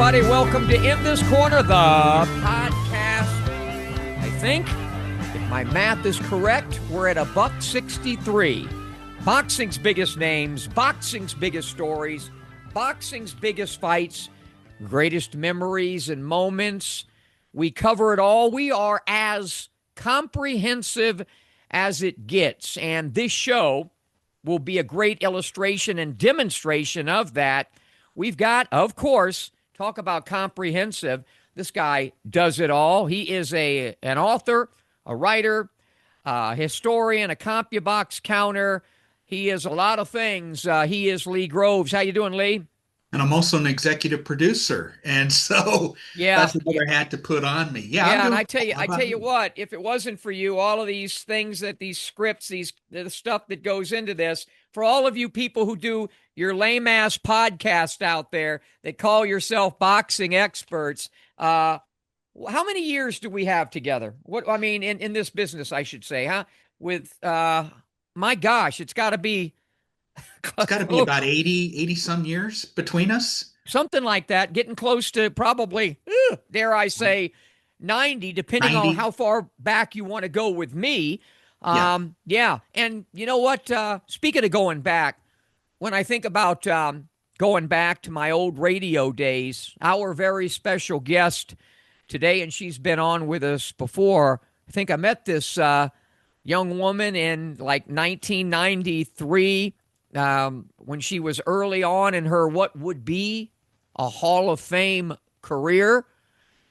everybody. Welcome to In This Corner, the podcast. I think, if my math is correct, we're at $163. Boxing's biggest names, boxing's biggest stories, boxing's biggest fights, greatest memories and moments. We cover it all. We are as comprehensive as it gets. And this show will be a great illustration and demonstration of that. We've got, of course, talk about comprehensive. This guy does it all. He is an author, a writer, a historian, a CompuBox counter. He is a lot of things. He is Lee Groves. How you doing, Lee? And I'm also an executive producer, and so Yeah, that's another hat to put on me. Yeah, I'm yeah. And doing I tell well. you, How I tell about you you? what. If it wasn't for you, all of these things these scripts, the stuff that goes into this, for all of you people who do your lame ass podcast out there that call yourself boxing experts, how many years do we have together? What I mean in this business, I should say, huh? With my gosh, it's got to be It's got to be close. about 80 some years between us. Something like that, getting close to probably, dare I say, 90, depending on 90? how far back you want to go with me. Yeah. Yeah. And you know what? Speaking of going back, when I think about going back to my old radio days, our very special guest today, and she's been on with us before. I think I met this young woman in like 1993 when she was early on in her what would be a Hall of Fame career.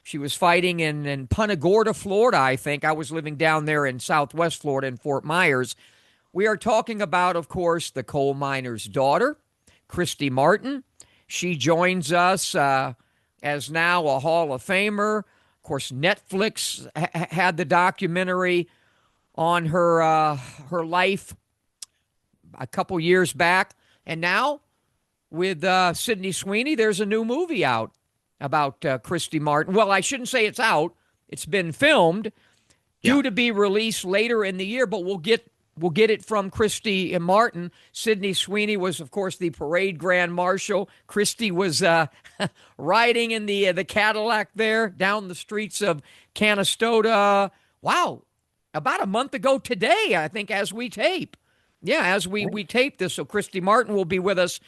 She was fighting in Punta Gorda, Florida, I think. I was living down there in Southwest Florida in Fort Myers. We are talking about, of course, the coal miner's daughter, Christy Martin. She joins us as now a Hall of Famer. Of course, Netflix had the documentary on her life a couple years back, and now with Sydney Sweeney, there's a new movie out about Christy Martin. Well, I shouldn't say it's out; it's been filmed, Yeah. due to be released later in the year. But we'll get it from Christy and Martin. Sydney Sweeney was, of course, the parade grand marshal. Christy was riding in the Cadillac there down the streets of Canastota. Wow, about a month ago today, I think, as we tape. Yeah, as we tape this, so Christy Martin will be with us.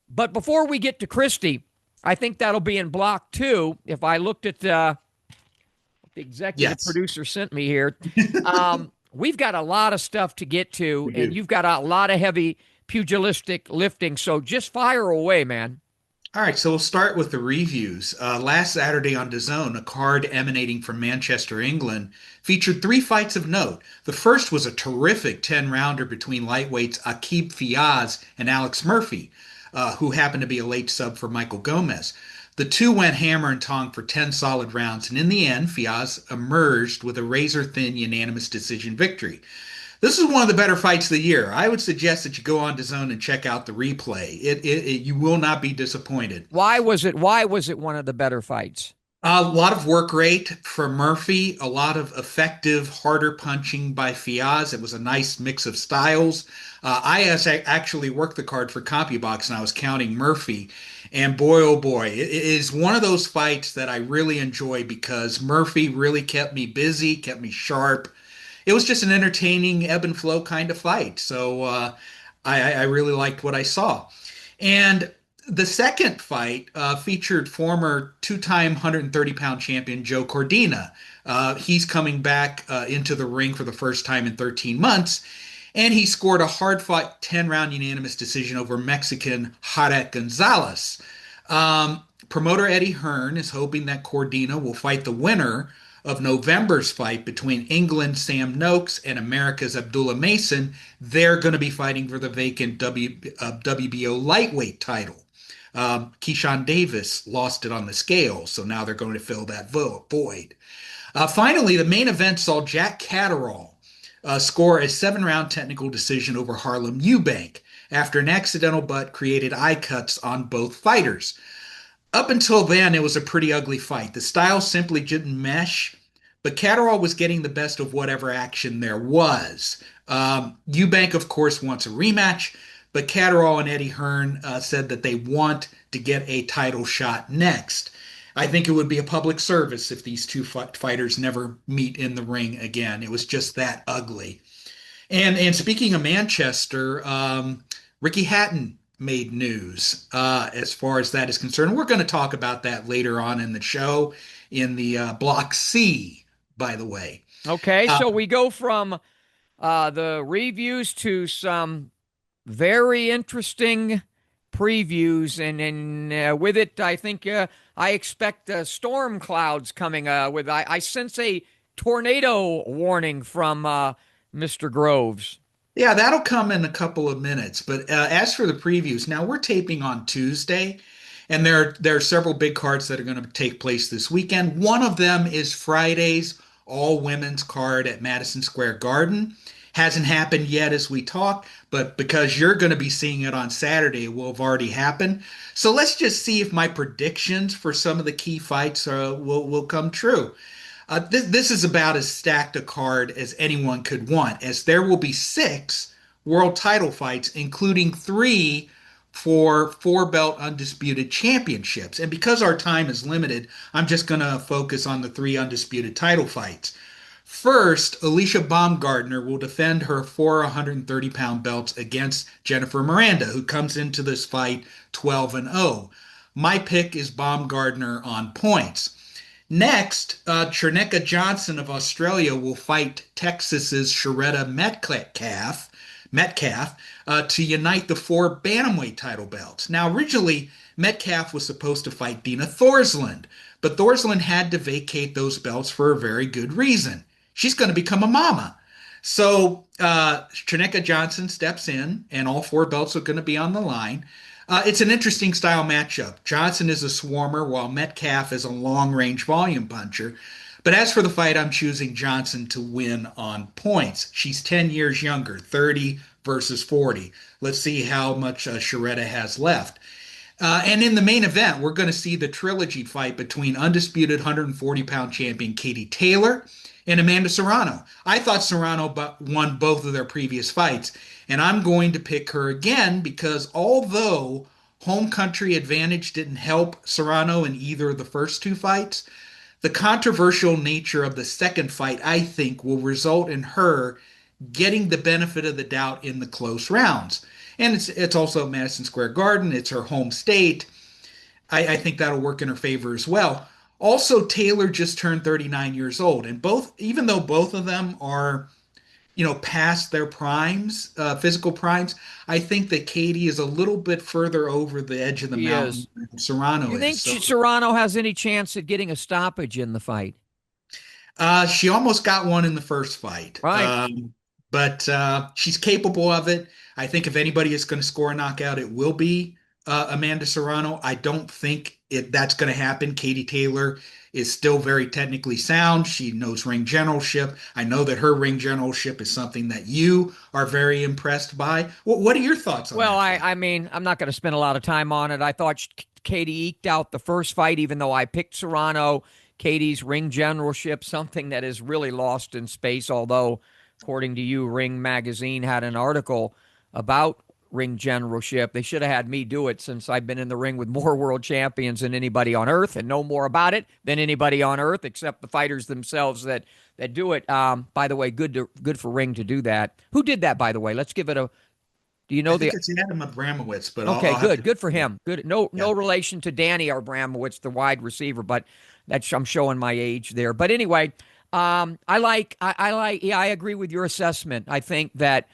But before we get to Christy, I think that'll be in block two. If I looked at what the executive Yes, producer sent me here, we've got a lot of stuff to get to, we and do. you've got a lot of heavy pugilistic lifting. So just fire away, man. All right, so we'll start with the reviews. Last Saturday on DAZN, a card emanating from Manchester, England, featured three fights of note. The first was a terrific 10-rounder between lightweights Aqib Fiaz and Alex Murphy, who happened to be a late sub for Michael Gomez. The two went hammer and tong for 10 solid rounds, and in the end, Fiaz emerged with a razor-thin unanimous decision victory. This is one of the better fights of the year. I would suggest that you go on to Zone and check out the replay. You will not be disappointed. Why was it one of the better fights? A lot of work rate for Murphy, a lot of effective, harder punching by Fiaz. It was a nice mix of styles. Actually worked the card for CompuBox and I was counting Murphy. And boy, oh boy, it is one of those fights that I really enjoy because Murphy really kept me busy, kept me sharp. It was just an entertaining ebb and flow kind of fight. So I really liked what I saw. And the second fight featured former two-time 130-pound champion Joe Cordina. He's coming back into the ring for the first time in 13 months, and he scored a hard-fought 10-round unanimous decision over Mexican Jarek Gonzalez. Promoter Eddie Hearn is hoping that Cordina will fight the winner of November's fight between England's Sam Noakes and America's Abdullah Mason. They're going to be fighting for the vacant WBO lightweight title. Keyshawn Davis lost it on the scale, so now they're going to fill that void. Finally, the main event saw Jack Catterall score a 7-round technical decision over Harlem Eubank after an accidental butt created eye cuts on both fighters. Up until then, it was a pretty ugly fight. The styles simply didn't mesh, but Catterall was getting the best of whatever action there was. Eubank, of course, wants a rematch. but Catterall and Eddie Hearn said that they want to get a title shot next. I think it would be a public service if these two fighters never meet in the ring again. It was just that ugly. And speaking of Manchester, Ricky Hatton made news as far as that is concerned. We're going to talk about that later on in the show in the Block C, by the way. Okay, Uh, so we go from the reviews to some very interesting previews, and with it, I think I expect storm clouds coming. I sense a tornado warning from Mr. Groves. yeah, that'll come in a couple of minutes. But as for the previews, now we're taping on Tuesday, and there are several big cards that are going to take place this weekend. One of them is Friday's all women's card at Madison Square Garden. Hasn't happened yet as we talk, but because you're going to be seeing it on Saturday, it will have already happened. So let's just see if my predictions for some of the key fights will come true. This is about as stacked a card as anyone could want, as there will be six world title fights, including three for four belt undisputed championships. And because our time is limited, I'm just going to focus on the three undisputed title fights. First, Alicia Baumgardner will defend her four 130-pound belts against Jennifer Miranda, who comes into this fight 12-0. My pick is Baumgardner on points. Next, Cherneka Johnson of Australia will fight Texas's Sharetta Metcalf to unite the four bantamweight title belts. Now, originally, Metcalf was supposed to fight Dina Thorsland, but Thorsland had to vacate those belts for a very good reason. She's going to become a mama. So Cherneka Johnson steps in, and all four belts are going to be on the line. It's an interesting style matchup. Johnson is a swarmer, while Metcalf is a long-range volume puncher. But as for the fight, I'm choosing Johnson to win on points. She's 10 years younger, 30 versus 40. Let's see how much Sharetta has left. And in the main event, we're going to see the trilogy fight between undisputed 140-pound champion Katie Taylor and Amanda Serrano. I thought Serrano won both of their previous fights, and I'm going to pick her again because although home country advantage didn't help Serrano in either of the first two fights, the controversial nature of the second fight, I think, will result in her getting the benefit of the doubt in the close rounds. And it's also at Madison Square Garden. It's her home state. I think that'll work in her favor as well. Also, Taylor just turned 39 years old, and even though both of them are, past their primes, physical primes, I think that Katie is a little bit further over the edge of the He mountain is. than Serrano You think is. So, Serrano has any chance at getting a stoppage in the fight? she almost got one in the first fight, Right. but she's capable of it. I think if anybody is going to score a knockout, it will be Amanda Serrano. I don't think that's going to happen. Katie Taylor is still very technically sound. She knows ring generalship. I know that her ring generalship is something that you are very impressed by. What are your thoughts on Well, that I, fight? I mean, I'm not going to spend a lot of time on it. I thought Katie eked out the first fight, even though I picked Serrano. Katie's ring generalship, something that is really lost in space, although, according to you, Ring Magazine had an article about ring generalship. They should have had me do it since I've been in the ring with more world champions than anybody on earth and know more about it than anybody on earth except the fighters themselves that do it. By the way, good for Ring to do that. Who did that, by the way? Let's give it a. Do you I know think the? it's Adam Abramowitz, but Okay, I'll have good. to. Good for Yeah, him. Good. No, yeah. no relation to Danny Abramowitz, the wide receiver, but that's I'm showing my age there. But anyway, yeah, I agree with your assessment. I think that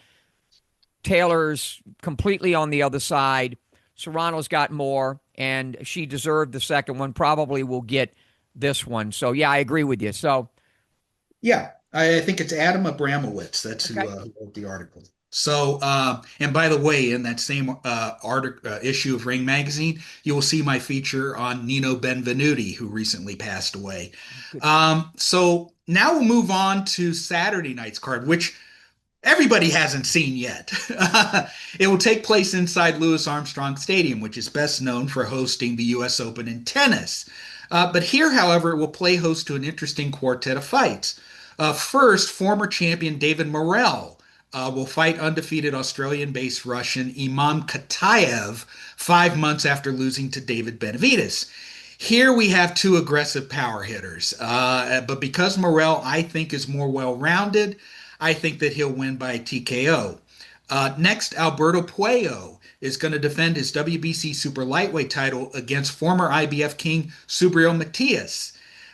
Taylor's completely on the other side. Serrano's got more, and she deserved the second one. Probably will get this one. So yeah, I agree with you. So Yeah, I think it's Adam Abramowitz. That's okay, who wrote the article. So, and by the way, in that same article issue of Ring Magazine, you will see my feature on Nino Benvenuti, who recently passed away. good. So now we'll move on to Saturday night's card, which everybody hasn't seen yet. It will take place inside Louis Armstrong Stadium, which is best known for hosting the U.S. Open in tennis. But here, however, it will play host to an interesting quartet of fights. First, former champion David Morrell will fight undefeated Australian-based Russian Imam Katayev 5 months after losing to David Benavides. Here we have two aggressive power hitters, but because Morrell, I think, is more well-rounded, I think that he'll win by TKO. Next, Alberto Puello is going to defend his WBC super lightweight title against former IBF king Subriel Matias.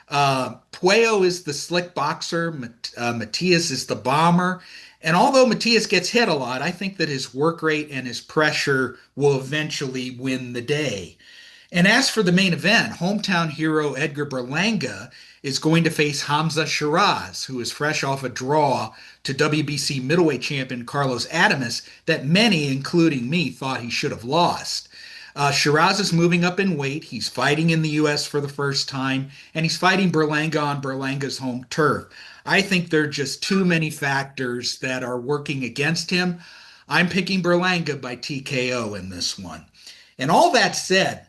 Puello is the slick boxer, Matias is the bomber. And although Matias gets hit a lot, I think that his work rate and his pressure will eventually win the day. And as for the main event, hometown hero Edgar Berlanga is going to face Hamza Shiraz, who is fresh off a draw to WBC middleweight champion Carlos Adames that many, including me, thought he should have lost. Shiraz is moving up in weight. He's fighting in the U.S. for the first time, and he's fighting Berlanga on Berlanga's home turf. I think there are just too many factors that are working against him. I'm picking Berlanga by TKO in this one. And all that said,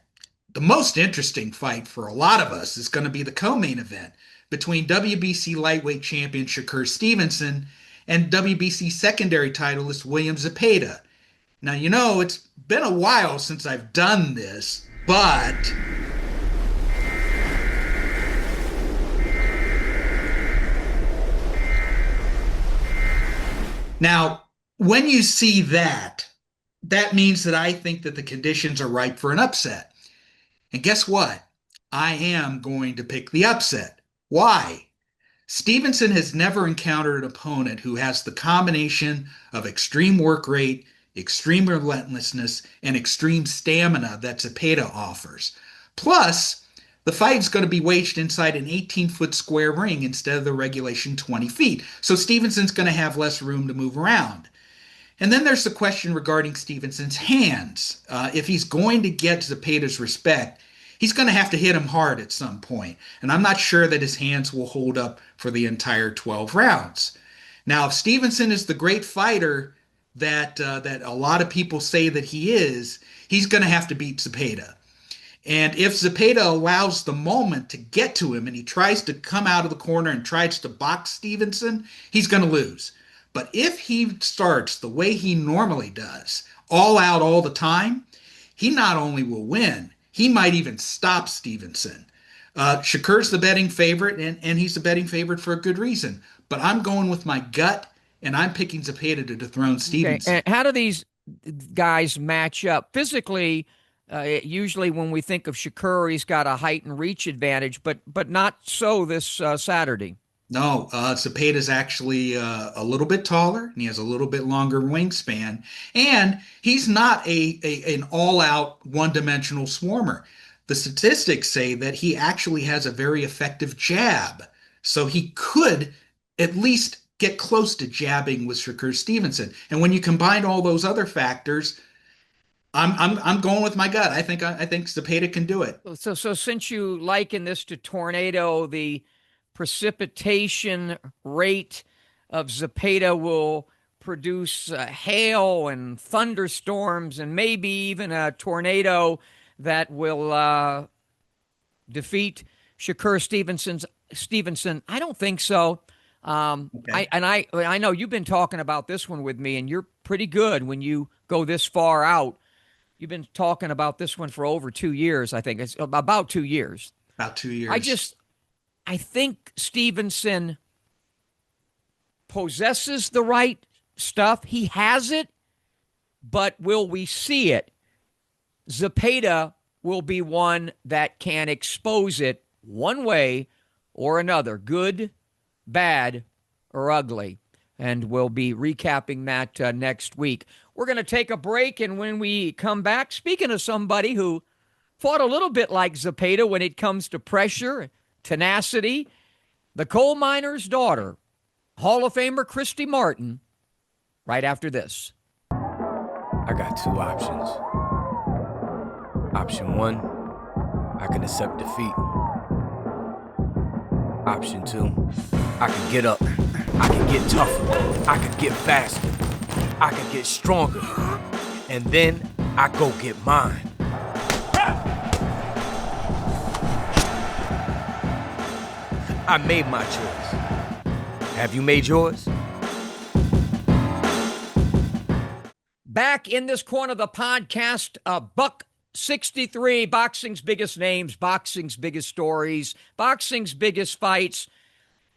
the most interesting fight for a lot of us is going to be the co-main event between WBC lightweight champion Shakur Stevenson and WBC secondary titleist William Zepeda. Now, it's been a while since I've done this, but now, when you see that, that means that I think that the conditions are ripe for an upset. And guess what? I am going to pick the upset. Why? Stevenson has never encountered an opponent who has the combination of extreme work rate, extreme relentlessness, and extreme stamina that Zepeda offers. Plus, the fight is going to be waged inside an 18-foot square ring instead of the regulation 20 feet. So Stevenson's going to have less room to move around. And then there's the question regarding Stevenson's hands. If he's going to get Zepeda's respect, he's going to have to hit him hard at some point. And I'm not sure that his hands will hold up for the entire 12 rounds. Now, if Stevenson is the great fighter that a lot of people say that he is, he's going to have to beat Zepeda. And if Zepeda allows the moment to get to him and he tries to come out of the corner and tries to box Stevenson, he's going to lose. But if he starts the way he normally does, all out all the time, he not only will win, he might even stop Stevenson. Shakur's the betting favorite, and he's the betting favorite for a good reason. But I'm going with my gut, and I'm picking Zepeda to dethrone Stevenson. Okay. And how do these guys match up? Physically, usually when we think of Shakur, he's got a height and reach advantage, but not so this Saturday. No, Zepeda's actually a little bit taller, and he has a little bit longer wingspan, and he's not an all-out one-dimensional swarmer. The statistics say that he actually has a very effective jab, so he could at least get close to jabbing with Shakur Stevenson. And when you combine all those other factors, I'm going with my gut. I think Zepeda can do it. So since you liken this to tornado, the precipitation rate of Zepeda will produce hail and thunderstorms and maybe even a tornado that will defeat Shakur Stevenson. I don't think so. Okay. I know you've been talking about this one with me, and you're pretty good when you go this far out. You've been talking about this one for over 2 years, I think. It's about 2 years. About 2 years. I think Stevenson possesses the right stuff. He has it, but will we see it? Zepeda will be one that can expose it one way or another, good, bad, or ugly. And we'll be recapping that next week. We're going to take a break, and when we come back, speaking of somebody who fought a little bit like Zepeda when it comes to pressure, tenacity, the coal miner's daughter, Hall of Famer Christy Martin, right after this. I got two options. Option one, I can accept defeat. Option two, I can get up. I can get tougher. I can get faster. I can get stronger. And then I go get mine. I made my choice. Have you made yours? back in this corner of the podcast, Buck 63, boxing's biggest names, boxing's biggest stories, boxing's biggest fights.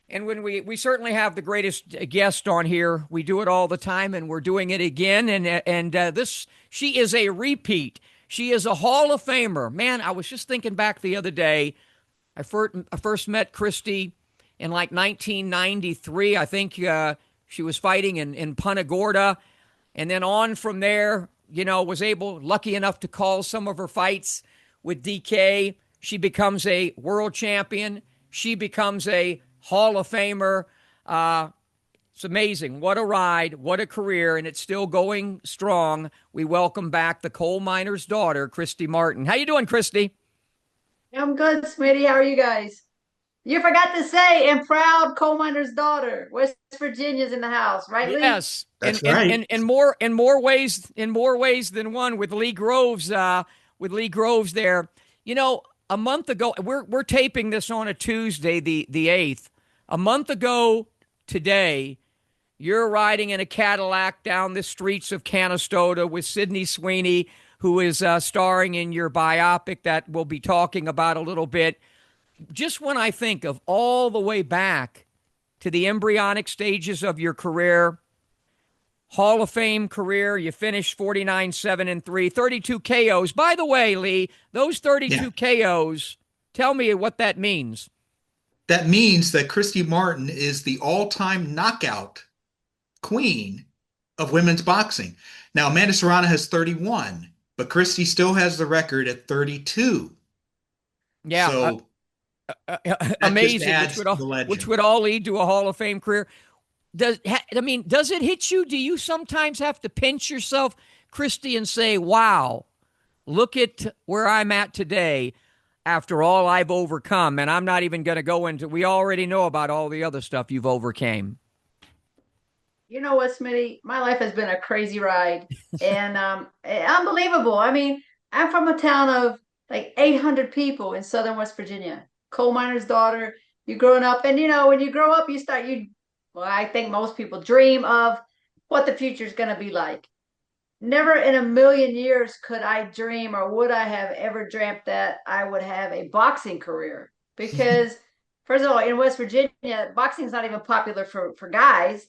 And when we certainly have the greatest guest on here, we do it all the time, and we're doing it again. And this, she is a repeat. She is a Hall of Famer. Man, I was just thinking back the other day. I first met Christy in like 1993. I think she was fighting in Punta Gorda. And then on from there, was lucky enough to call some of her fights with DK. She becomes a world champion. She becomes a Hall of Famer. It's amazing. What a ride. What a career. And it's still going strong. We welcome back the coal miner's daughter, Christy Martin. How you doing, Christy? I'm good, Smitty. How are you guys? You forgot to say, and proud coal miner's daughter. West Virginia's in the house, right, Lee? Yes. That's right. In more ways than one with Lee Groves, there. A month ago, we're taping this on a Tuesday, the 8th. A month ago today, you're riding in a Cadillac down the streets of Canastota with Sydney Sweeney, who is starring in your biopic that we'll be talking about a little bit. Just when I think of all the way back to the embryonic stages of your career, Hall of Fame career, you finished 49-7-3, 32 KOs. By the way, Lee, those 32 KOs, tell me what that means. That means that Christy Martin is the all-time knockout queen of women's boxing. Now, Amanda Serrano has 31, but Christy still has the record at 32. Yeah. So amazing, which would all lead to a Hall of Fame career. Does it hit you? Do you sometimes have to pinch yourself, Christy, and say, wow, look at where I'm at today after all I've overcome? And I'm not even going to go into, we already know about all the other stuff you've overcame. You know what, Smitty? My life has been a crazy ride and unbelievable. I mean, I'm from a town of like 800 people in southern West Virginia. Coal miner's daughter. You're growing up, and when you grow up, I think most people dream of what the future is going to be like. Never in a million years could I dream, or would I have ever dreamt that I would have a boxing career. Because, first of all, in West Virginia, boxing is not even popular for guys.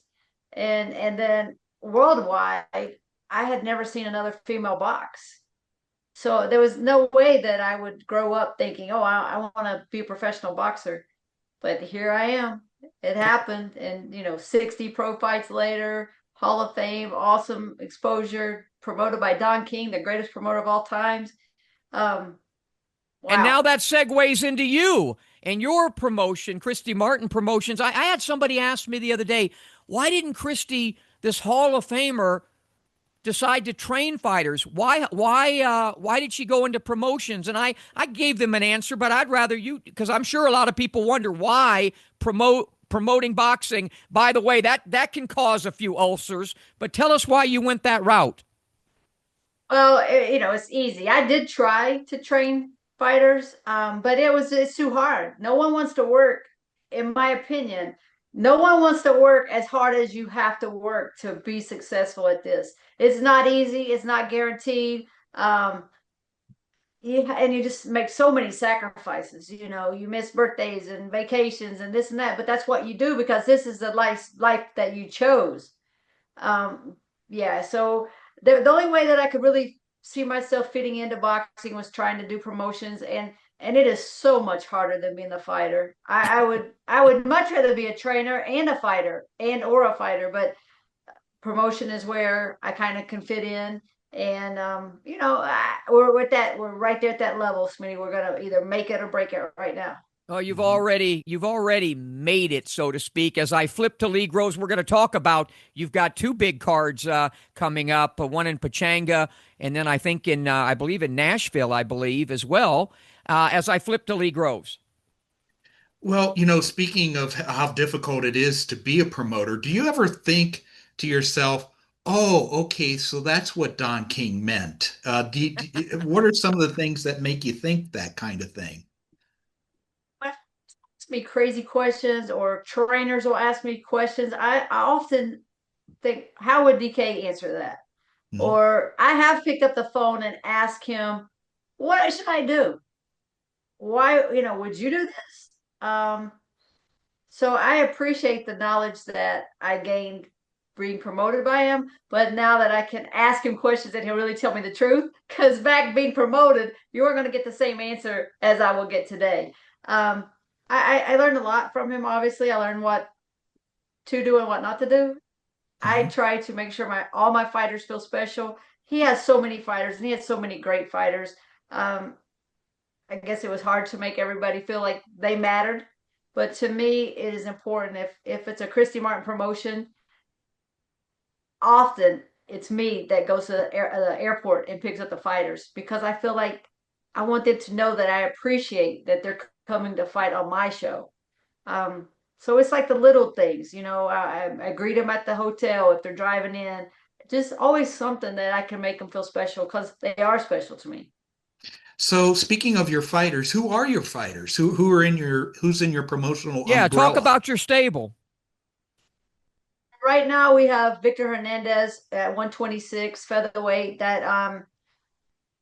And then worldwide, I had never seen another female box. So there was no way that I would grow up thinking, oh, I want to be a professional boxer. But here I am. It happened. And, 60 pro fights later, Hall of Fame, awesome exposure, promoted by Don King, the greatest promoter of all times. Wow. And now that segues into you and your promotion, Christy Martin Promotions. I had somebody ask me the other day, why didn't Christy, this Hall of Famer, decide to train fighters? Why did she go into promotions? And I gave them an answer, but I'd rather you, because I'm sure a lot of people wonder why promoting boxing. By the way, that can cause a few ulcers, but tell us why you went that route. Well, it's easy. I did try to train fighters, but it's too hard. No one wants to work, in my opinion. No one wants to work as hard as you have to work to be successful at this. It's not easy. It's not guaranteed. And you just make so many sacrifices. You miss birthdays and vacations and this and that, but that's what you do because this is the life that you chose. So the only way that I could really see myself fitting into boxing was trying to do promotions, and it is so much harder than being a fighter. I would much rather be a trainer and a fighter or a fighter, but promotion is where I kind of can fit in. And we're right there at that level, Smitty. We're gonna either make it or break it right now. Oh, you've already made it, so to speak. As I flip to Lee Groves, we're going to talk about, you've got two big cards coming up, one in Pechanga, and then I think I believe in Nashville, as well. As I flip to Lee Groves. Well, speaking of how difficult it is to be a promoter, do you ever think to yourself, oh, okay, so that's what Don King meant? What are some of the things that make you think that kind of thing? Ask me crazy questions, or trainers will ask me questions. I often think, how would DK answer that? Mhm. Or I have picked up the phone and asked him, what should I do? Why, would you do this? So I appreciate the knowledge that I gained being promoted by him, but now that I can ask him questions and he'll really tell me the truth, because back being promoted, you are going to get the same answer as I will get today. Um, I learned a lot from him. Obviously, I learned what to do and what not to do. I Mhm. try to make sure all my fighters feel special. He has so many fighters, and he has so many great fighters. Um, I guess it was hard to make everybody feel like they mattered. But to me, it is important if it's a Christy Martin promotion, often it's me that goes to the airport and picks up the fighters because I feel like I want them to know that I appreciate that they're coming to fight on my show. Um, so it's like the little things, I greet them at the hotel if they're driving in. Just always something that I can make them feel special because they are special to me. So speaking of your fighters, who are your fighters? Who's in your promotional Yeah, talk umbrella? about your stable. Right now we have Victor Hernandez at 126 featherweight. That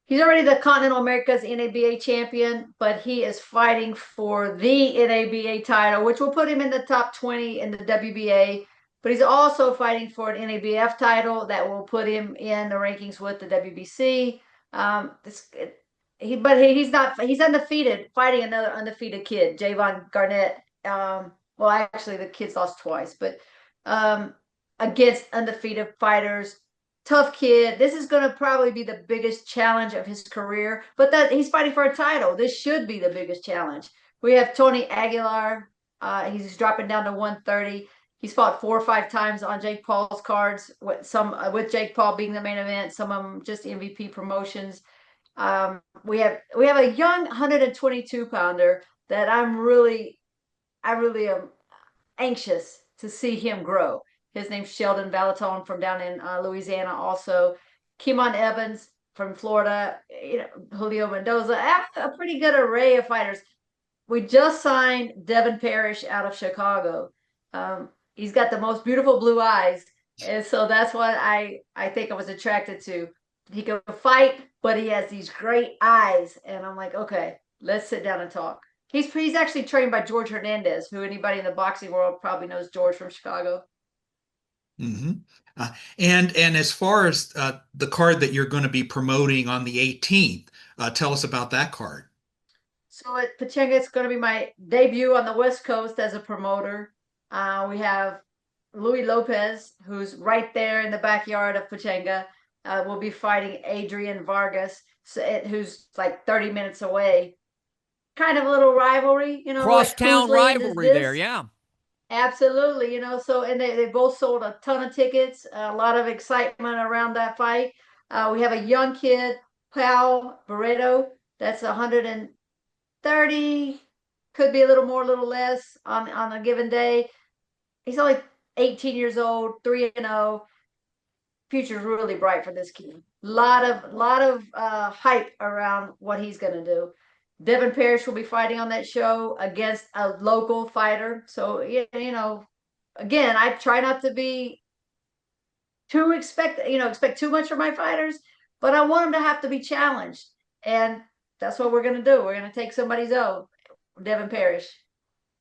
he's already the Continental America's NABA champion, but he is fighting for the NABA title, which will put him in the top 20 in the WBA. But he's also fighting for an NABF title that will put him in the rankings with the WBC. He's undefeated, fighting another undefeated kid, Javon Garnett. Well, actually, the kid's lost twice, but um, against undefeated fighters. Tough kid. This is going to probably be the biggest challenge of his career, but that he's fighting for a title. This should be the biggest challenge. We have Tony Aguilar. He's dropping down to 130. He's fought 4 or 5 times on Jake Paul's cards, with Jake Paul being the main event, some of them just MVP promotions. We have a young 122 pounder that I really am anxious to see him grow. His name's Sheldon Valaton from down in Louisiana. Also, Kimon Evans from Florida. Julio Mendoza. I have a pretty good array of fighters. We just signed Devin Parrish out of Chicago. He's got the most beautiful blue eyes, and so that's what I think I was attracted to. He can fight, but he has these great eyes, and I'm like, okay, let's sit down and talk. He's actually trained by George Hernandez, who anybody in the boxing world probably knows George from Chicago. Hmm. And as far as the card that you're going to be promoting on the 18th, tell us about that card. So at Pachanga, it's going to be my debut on the West Coast as a promoter. We have Louis Lopez, who's right there in the backyard of Pachanga. Will be fighting Adrian Vargas, who's like 30 minutes away. Kind of a little rivalry, like whose Crosstown land is rivalry there, this? yeah. Absolutely, so and they both sold a ton of tickets, a lot of excitement around that fight. We have a young kid, Pal Barreto, that's 130, could be a little more, a little less on a given day. He's only 18 years old, 3-0. Future's really bright for this kid. Lot of hype around what he's gonna do. Devin Parrish will be fighting on that show against a local fighter. So again, I try not to be too expect too much from my fighters, but I want them to have to be challenged, and that's what we're gonna do. We're gonna take somebody's own, Devin Parrish.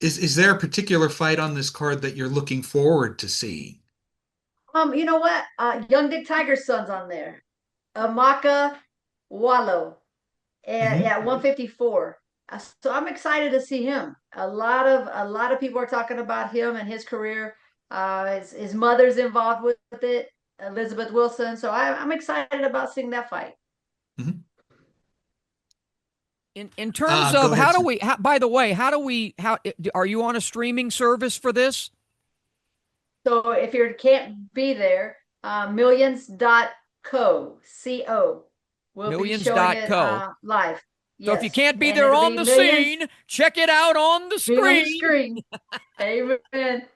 Is there a particular fight on this card that you're looking forward to seeing? You know what? Young Dick Tiger's son's on there, Amaka Wallow. And Hmm. yeah, 154. So I'm excited to see him. A lot of people are talking about him and his career. His mother's involved with it, Elizabeth Wilson. So I'm excited about seeing that fight. Hmm. In terms of Go ahead, how do sir. we, by the way, how are you on a streaming service for this? So if you can't be there, millions.co will be showing it Millions.co. live. So if you Yes, can't be and there it'll on be the millions scene, check it out on the being on the screen. screen. Amen.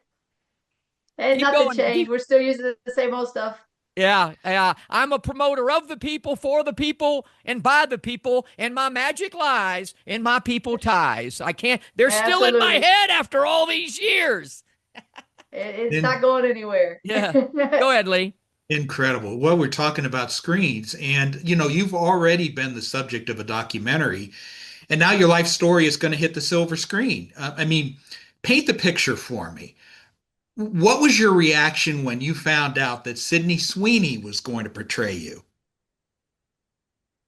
And Keep nothing going. changed. We're still using the same old stuff. Yeah, yeah. I'm a promoter of the people, for the people, and by the people, and my magic lies in my people ties. I can't, they're still in my Absolutely. head after all these years. It's And not going anywhere. Yeah. Go ahead, Lee. Incredible. Well, we're talking about screens, and you've already been the subject of a documentary, and now your life story is going to hit the silver screen. I mean, paint the picture for me. What was your reaction when you found out that Sydney Sweeney was going to portray you?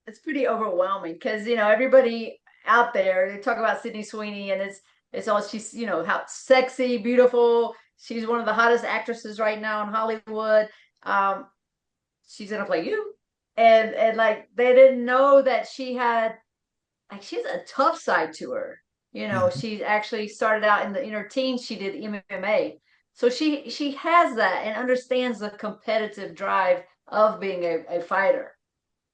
It's pretty overwhelming because everybody out there, they talk about Sydney Sweeney, and it's all she's how sexy, beautiful. She's one of the hottest actresses right now in Hollywood. Um, she's gonna play you, and like they didn't know that she's a tough side to her. Mhm. She actually started out in her teens. She did MMA, so she has that and understands the competitive drive of being a fighter,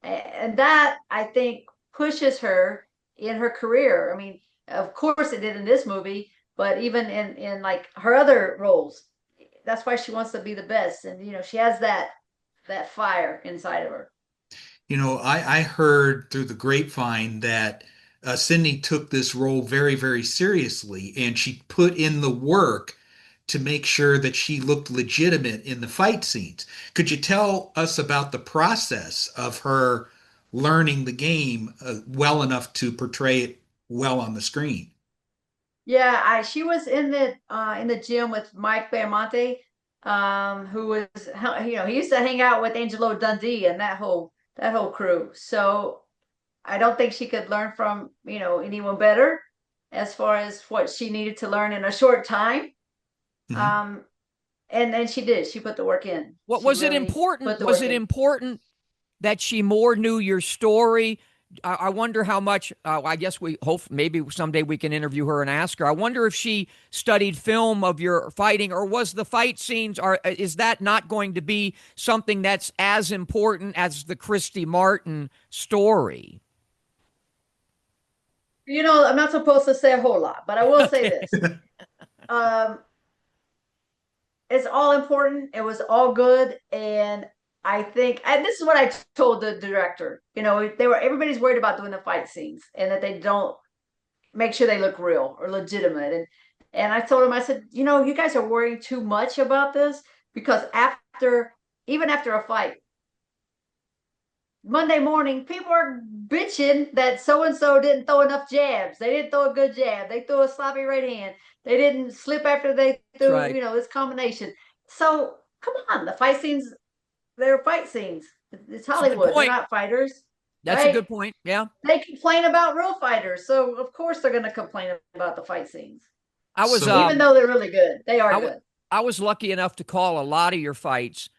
and that I think pushes her in her career. I mean, of course it did in this movie, but even in like her other roles, that's why she wants to be the best, and she has that fire inside of her. I heard through the grapevine that Sydney took this role very, very seriously, and she put in the work to make sure that she looked legitimate in the fight scenes. Could you tell us about the process of her learning the game well enough to portray it well on the screen? Yeah, I she was in the gym with Mike Bamonte, who was he used to hang out with Angelo Dundee and that whole crew. So I don't think she could learn from anyone better as far as what she needed to learn in a short time. Mhm. Um, and she did. She put the work in. What She was it really important? put the Was work it in. important that she more knew your story? I wonder how much. I guess we hope maybe someday we can interview her and ask her. I wonder if she studied film of your fighting, or was the fight scenes? Are is that not going to be something that's as important as the Christy Martin story? I'm not supposed to say a whole lot, but I will say Okay. this. Um, it's all important. It was all good, and I think, and this is what I told the director. Everybody's worried about doing the fight scenes and that they don't make sure they look real or legitimate. And I told him, I said, you guys are worrying too much about this because even after a fight, Monday morning, people are bitching that so and so didn't throw enough jabs. They didn't throw a good jab. They threw a sloppy right hand. They didn't slip after they That's threw, right. this combination. So come on, the fight scenes, they're fight scenes. It's It's a good Hollywood. They're point. not fighters, That's a right? good point. Yeah. They complain about real fighters. So of course they're gonna complain about the fight scenes. I was So, Even though they're really good. They I are was good. I was lucky enough to call a lot of your fights.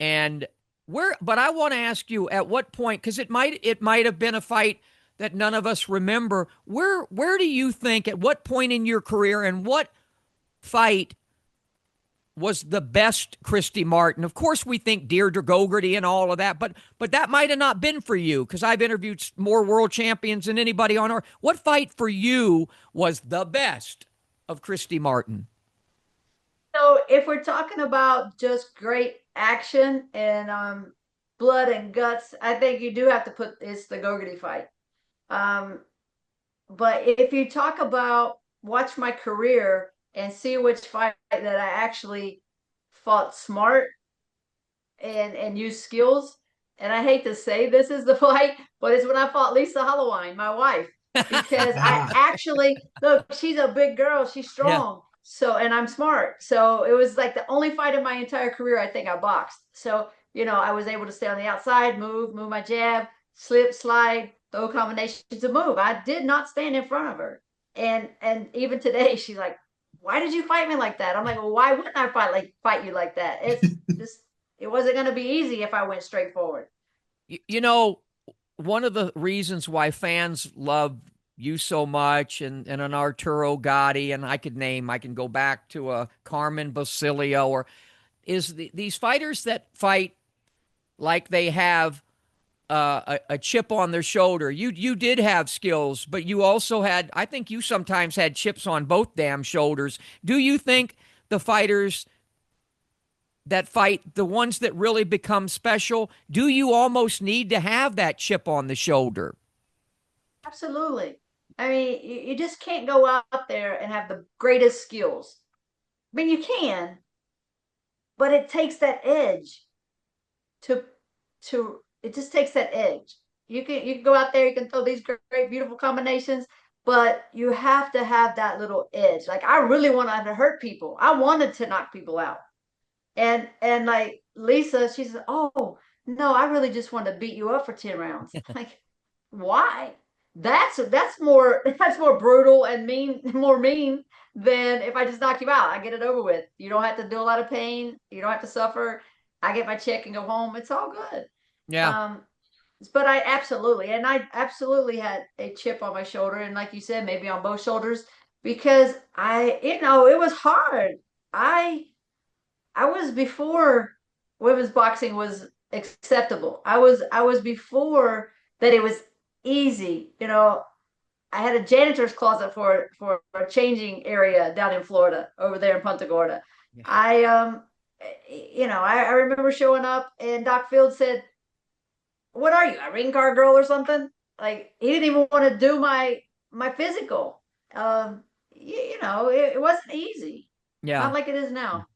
And but I want to ask you at what point, because it might have been a fight that none of us remember. Where do you think, at what point in your career, and what fight was the best Christy Martin? Of course, we think Deirdre Gogarty and all of that, but that might have not been for you, because I've interviewed more world champions than anybody on earth. What fight for you was the best of Christy Martin? So if we're talking about just great action and blood and guts, I think you do have to put it's the Gogarty fight. Um, but if you talk about watch my career and see which fight that I actually fought smart and used skills, and I hate to say this is the fight, but it's when I fought Lisa Hollowine, my wife, because I actually look, she's a big girl, she's Yeah. strong. So, and I'm smart. So it was like the only fight in my entire career I think I boxed. So, I was able to stay on the outside, move my jab, slip, slide, throw combinations to move. I did not stand in front of her. And even today, she's like, "Why did you fight me like that?" I'm like, "Well, why wouldn't I fight you like that? It's just it wasn't going to be easy if I went straight forward." You know, one of the reasons why fans love you so much, and an Arturo Gatti, and I can go back to a Carmen Basilio, or is these fighters that fight like they have a chip on their shoulder. You did have skills, but you also had, I think you sometimes had chips on both damn shoulders. Do you think the fighters that fight, the ones that really become special, do you almost need to have that chip on the shoulder? Absolutely. I mean, you just can't go out there and have the greatest skills. I mean, you can, but it takes that edge. to it just takes that edge. You can go out there, you can throw these great beautiful combinations, but you have to have that little edge. Like I really wanted to hurt people. I wanted to knock people out. And like Lisa, she said, "Oh, no, I really just want to beat you up for 10 rounds." Like, why? That's more that's more brutal and more mean than if I just knock you out. I get it over with. You don't have to do a lot of pain. You don't have to suffer. I get my check and go home. It's all good. Yeah. Um, but I absolutely had a chip on my shoulder, and like you said, maybe on both shoulders, because it was hard. I I was before women's boxing was acceptable. I was before that it was easy. I had a janitor's closet for a changing area down in Florida, over there in Punta Gorda. Yeah. I remember showing up and Doc Field said, "What are you, a ring car girl or something?" Like he didn't even want to do my physical. It wasn't easy. Yeah. Not like it is now.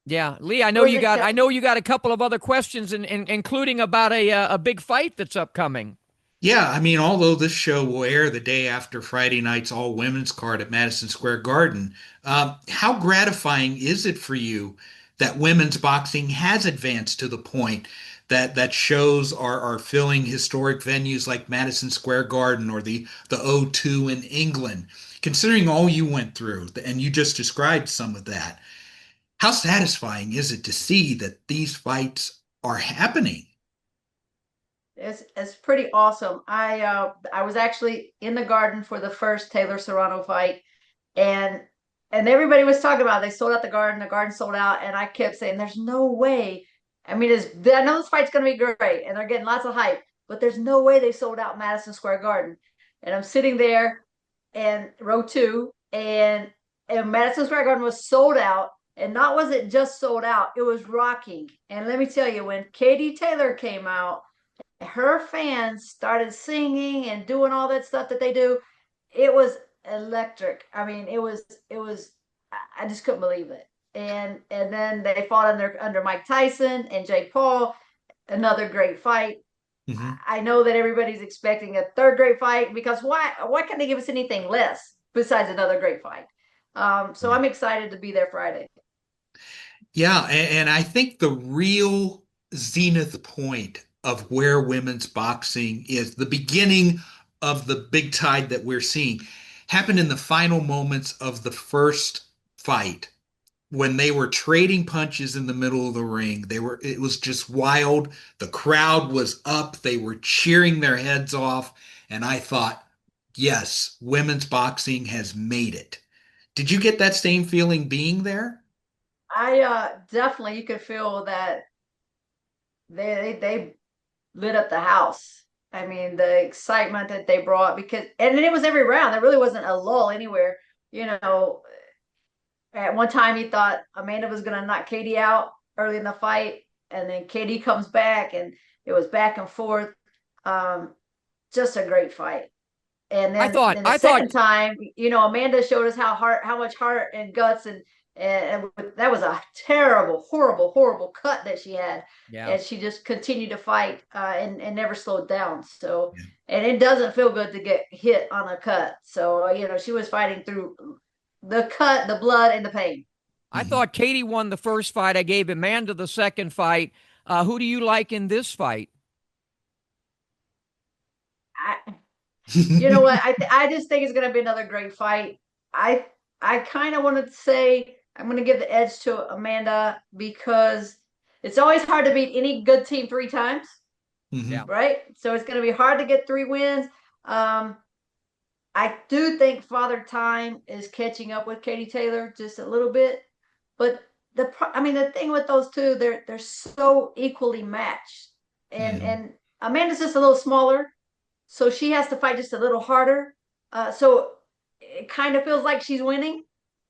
Yeah, Lee, I It know you wasn't got I acceptable. know you got a couple of other questions, including about a big fight that's upcoming. Yeah, I mean, although this show will air the day after Friday night's all women's card at Madison Square Garden, how gratifying is it for you that women's boxing has advanced to the point that shows are filling historic venues like Madison Square Garden or the O2 in England? Considering all you went through, and you just described some of that, how satisfying is it to see that these fights are happening? It's pretty awesome. I was actually in the Garden for the first Taylor Serrano fight, and everybody was talking about it. They sold out the Garden sold out, and I kept saying, "There's no way." I mean, I know this fight's going to be great, and they're getting lots of hype, but there's no way they sold out Madison Square Garden. And I'm sitting there, and row two, and Madison Square Garden was sold out, and not was it just sold out, it was rocking. And let me tell you, when Katie Taylor came out, her fans started singing and doing all that stuff that they do. It was electric. I mean, it was I just couldn't believe it. And then they fought under Mike Tyson and Jake Paul, another great fight. Mhm. I know that everybody's expecting a third great fight, because why can't they give us anything less besides another great fight? So I'm excited to be there Friday. Yeah, and I think the real zenith point of where women's boxing is, the beginning of the big tide that we're seeing, happened in the final moments of the first fight when they were trading punches in the middle of the ring. It was just wild. The crowd was up. They were cheering their heads off. And I thought, yes, women's boxing has made it. Did you get that same feeling being there? I definitely, you could feel that they lit up the house. I mean, the excitement that they brought, because and it was every round. There really wasn't a lull anywhere. You know, at one time he thought Amanda was going to knock Katie out early in the fight, and then Katie comes back, and it was back and forth. Um, just a great fight. And I then thought the I thought second time, Amanda showed us how much heart and guts, and that was a terrible, horrible, horrible cut that she had, Yeah. and she just continued to fight, and never slowed down. So, Yeah. and it doesn't feel good to get hit on a cut. So, she was fighting through the cut, the blood, and the pain. I Mhm. thought Katie won the first fight. I gave Amanda the second fight. Who do you like in this fight? I, you know what? I just think it's going to be another great fight. I I kind of wanted to say I'm going to give the edge to Amanda, because it's always hard to beat any good team three times, Yeah. Mhm. right? So it's going to be hard to get 3 wins. Um, I do think Father Time is catching up with Katie Taylor just a little bit, but the thing with those two, they're so equally matched, and Yeah. Amanda's just a little smaller, so she has to fight just a little harder. So it kind of feels like she's winning.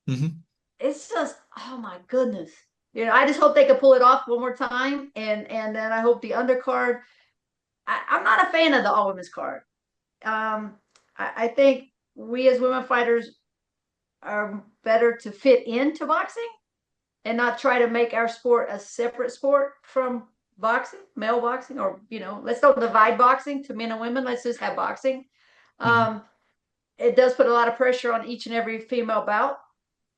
Mhm. It's just, oh my goodness. I just hope they can pull it off one more time, and then I hope the undercard. I'm not a fan of the all women's card. Um, I think we as women fighters are better to fit into boxing and not try to make our sport a separate sport from boxing, male boxing, or let's don't divide boxing to men and women. Let's just have boxing. Mhm. It does put a lot of pressure on each and every female bout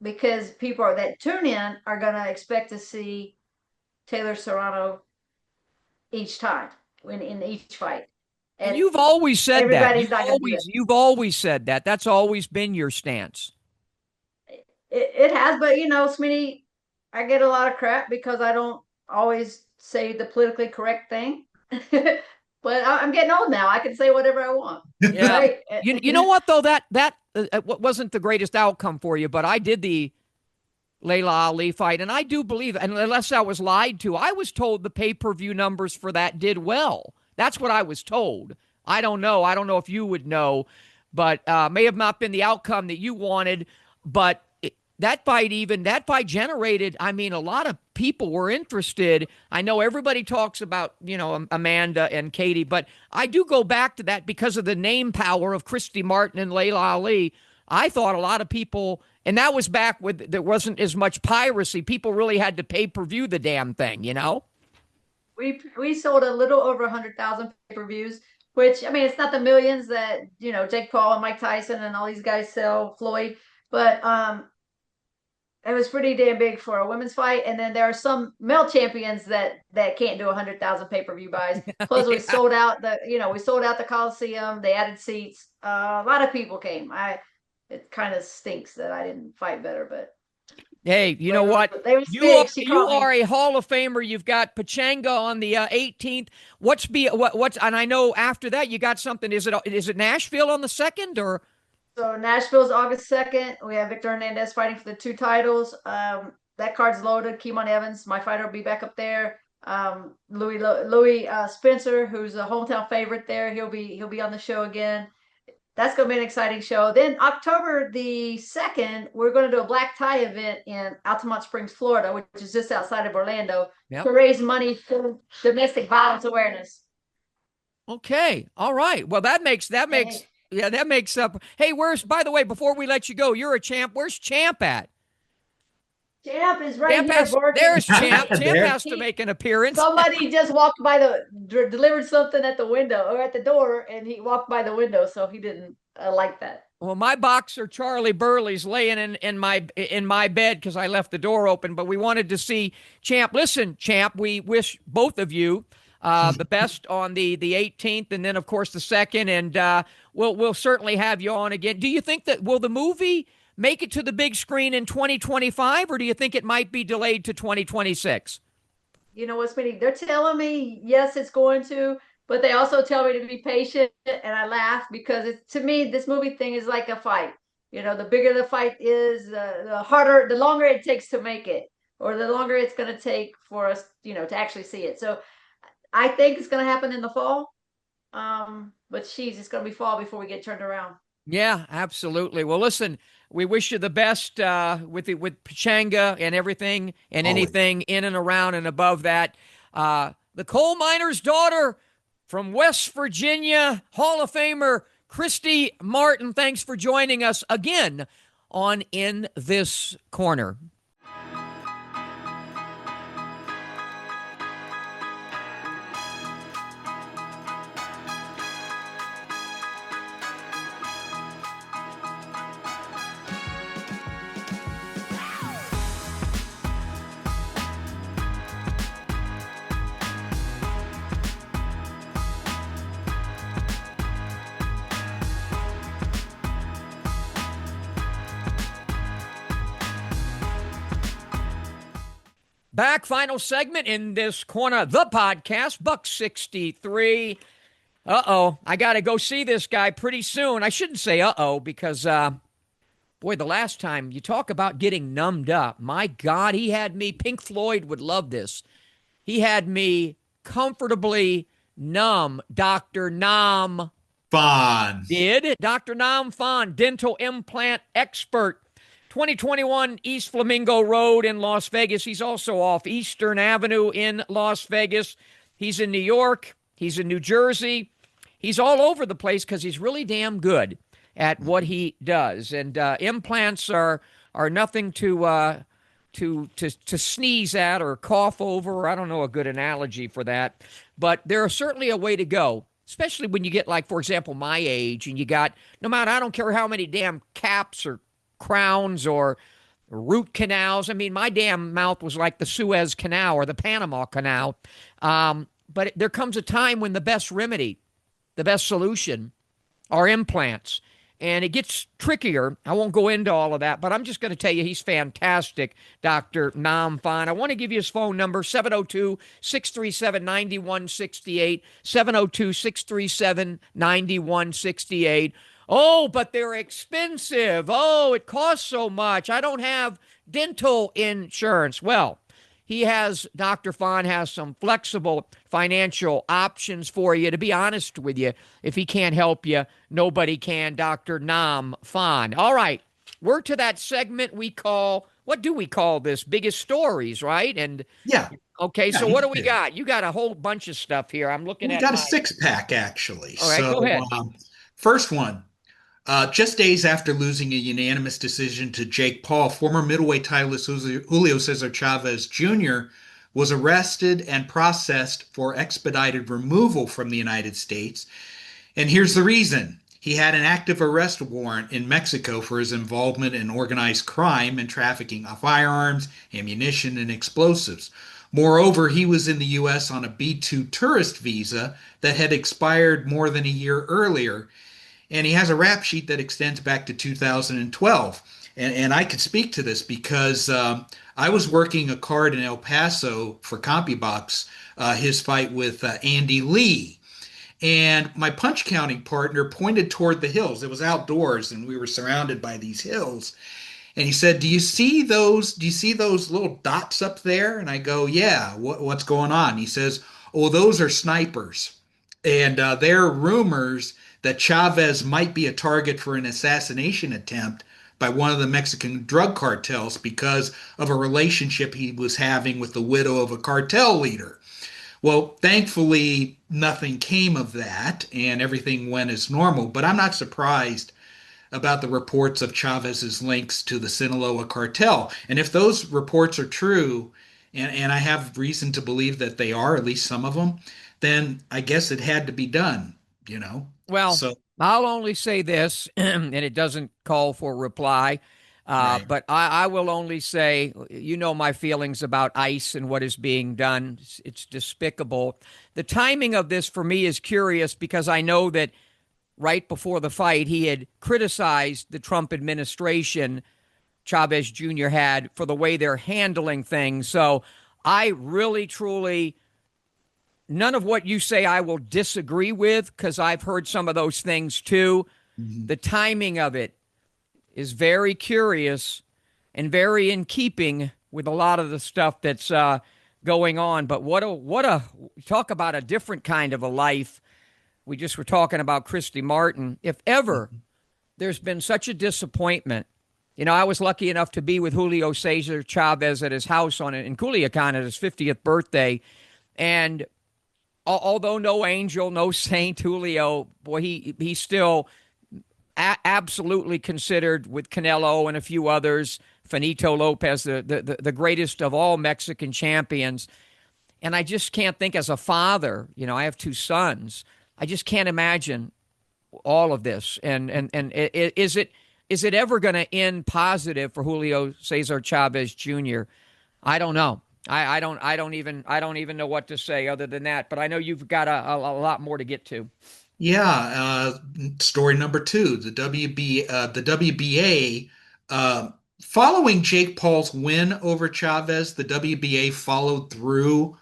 because people that tune in are going to expect to see Taylor Serrano each time in each fight, And and you've always said that. everybody's not going to do it. You've always said that. That's always been your stance. It has, but Smitty, I get a lot of crap because I don't always say the politically correct thing. But I'm getting old now. I can say whatever I want. Yeah. Right? You know what though, that wasn't the greatest outcome for you, but I did the Layla Ali fight, and I do believe, and unless I was lied to, I was told the pay-per-view numbers for that did well. That's what I was told. I don't know. I don't know if you would know, but may have not been the outcome that you wanted. But that fight generated, I mean, a lot of people were interested. I know everybody talks about, Amanda and Katie, but I do go back to that because of the name power of Christy Martin and Layla Ali. I thought a lot of people, and that was back with, there wasn't as much piracy. People really had to pay-per-view the damn thing, We sold a little over 100,000 pay-per-views, which, I mean, it's not the millions that Jake Paul and Mike Tyson and all these guys sell, Floyd, but it was pretty damn big for a women's fight. And then there are some male champions that can't do 100,000 pay-per-view buys. Plus, we sold out the Coliseum. They added seats. A lot of people came. It kind of stinks that I didn't fight better, but hey, you know what? You are a Hall of Famer. You've got Pachanga on the 18th. And I know after that you got something. Is it Nashville on the 2nd or? So Nashville's August 2nd. We have Victor Hernandez fighting for the 2 titles. That card's loaded. Keemon Evans, my fighter, will be back up there. Louis Spencer, who's a hometown favorite there, he'll be on the show again. That's going to be an exciting show. Then October the 2nd, we're going to do a black tie event in Altamont Springs, Florida, which is just outside of Orlando, to raise money for domestic violence awareness. Okay. All right. Well, that makes up. Hey, by the way, before we let you go, you're a champ. Where's Champ at? Champ is right here. There's Champ. Champ has to make an appearance. Somebody just walked by delivered something at the window or at the door, and he walked by the window, so he didn't like that. Well, my boxer Charlie Burley's laying in my bed because I left the door open. But we wanted to see Champ. Listen, Champ, we wish both of you the best on the 18th, and then of course the 2nd, and we'll certainly have you on again. Do you think that will the movie make it to the big screen in 2025, or do you think it might be delayed to 2026? You know what's funny? They're telling me, yes, it's going to, but they also tell me to be patient, and I laugh because to me, this movie thing is like a fight. The bigger the fight is, the harder, the longer it takes to make it, or the longer it's going to take for us, to actually see it. So I think it's going to happen in the fall, but it's going to be fall before we get turned around. Yeah, absolutely. Well, listen, we wish you the best with Pachanga and everything and anything in and around and above that. The coal miner's daughter from West Virginia, Hall of Famer Christy Martin. Thanks for joining us again on In This Corner. Back, final segment in this corner, the podcast, Buck 63. I got to go see this guy pretty soon. I shouldn't say because, boy, the last time you talk about getting numbed up, my God, he had me, Pink Floyd would love this. He had me comfortably numb, Dr. Nam Fon. Did Dr. Nam Fon, dental implant expert. 2021 East Flamingo Road in Las Vegas. He's also off Eastern Avenue in Las Vegas. He's in New York. He's in New Jersey. He's all over the place because he's really damn good at what he does. And implants are nothing to to sneeze at or cough over. I don't know a good analogy for that, but there's certainly a way to go, especially when you get, like, for example, my age, and you got, no matter, I don't care how many damn caps or crowns or root canals. I mean, my damn mouth was like the Suez Canal or the Panama Canal. But there comes a time when the best remedy, the best solution, are implants. And it gets trickier. I won't go into all of that, but I'm just going to tell you he's fantastic, Dr. Nam Phan. I want to give you his phone number, 702 637 9168. 702 637 9168. Oh, but they're expensive. Oh, it costs so much. I don't have dental insurance. Well, Dr. Phan has some flexible financial options for you. To be honest with you, if he can't help you, nobody can. Dr. Nam Phan. All right, we're to that segment we call, what do we call this? Biggest stories, right? And Yeah. okay, Yeah, so what do we got? You got a whole bunch of stuff here. I'm looking we at got a my. six-pack, actually. All right, go ahead. First one. Just days after losing a unanimous decision to Jake Paul, former middleweight titleist Julio Cesar Chavez Jr. was arrested and processed for expedited removal from the United States. And here's the reason. He had an active arrest warrant in Mexico for his involvement in organized crime and trafficking of firearms, ammunition, and explosives. Moreover, he was in the U.S. on a B-2 tourist visa that had expired more than a year earlier, and he has a rap sheet that extends back to 2012. And I could speak to this because I was working a card in El Paso for CompuBox, his fight with Andy Lee. And my punch counting partner pointed toward the hills. It was outdoors, and we were surrounded by these hills. And he said, "Do you see those? Do you see those little dots up there?" And I go, "Yeah. What's going on?" He says, "Oh, those are snipers, and there are rumors that Chavez might be a target for an assassination attempt by one of the Mexican drug cartels because of a relationship he was having with the widow of a cartel leader." Well, thankfully, nothing came of that and everything went as normal. But I'm not surprised about the reports of Chavez's links to the Sinaloa cartel. And if those reports are true, and I have reason to believe that they are, at least some of them, then I guess it had to be done, you know? Well, So, I'll only say this, and it doesn't call for reply, right. but I will only say, you know, my feelings about ICE and what is being done. It's despicable. The timing of this for me is curious because I know that right before the fight, he had criticized the Trump administration, Chavez Jr. had, for the way they're handling things. So I really, truly, none of what you say I will disagree with because I've heard some of those things too. Mhm. The timing of it is very curious and very in keeping with a lot of the stuff that's going on. But what a talk about a different kind of a life. We just were talking about Christy Martin. If ever there's been such a disappointment, you know, I was lucky enough to be with Julio Cesar Chavez at his house in Culiacan at his 50th birthday. And although no angel, no saint, Julio, boy, he's still absolutely considered with Canelo and a few others, Finito Lopez, the greatest of all Mexican champions. And I just can't think as a father, you know, I have two sons. I just can't imagine all of this. And is it ever going to end positive for Julio Cesar Chavez Jr.? I don't know. I don't even know what to say other than that. But I know you've got a lot more to get to. Yeah, story number two, the WBA, following Jake Paul's win over Chavez, the WBA followed through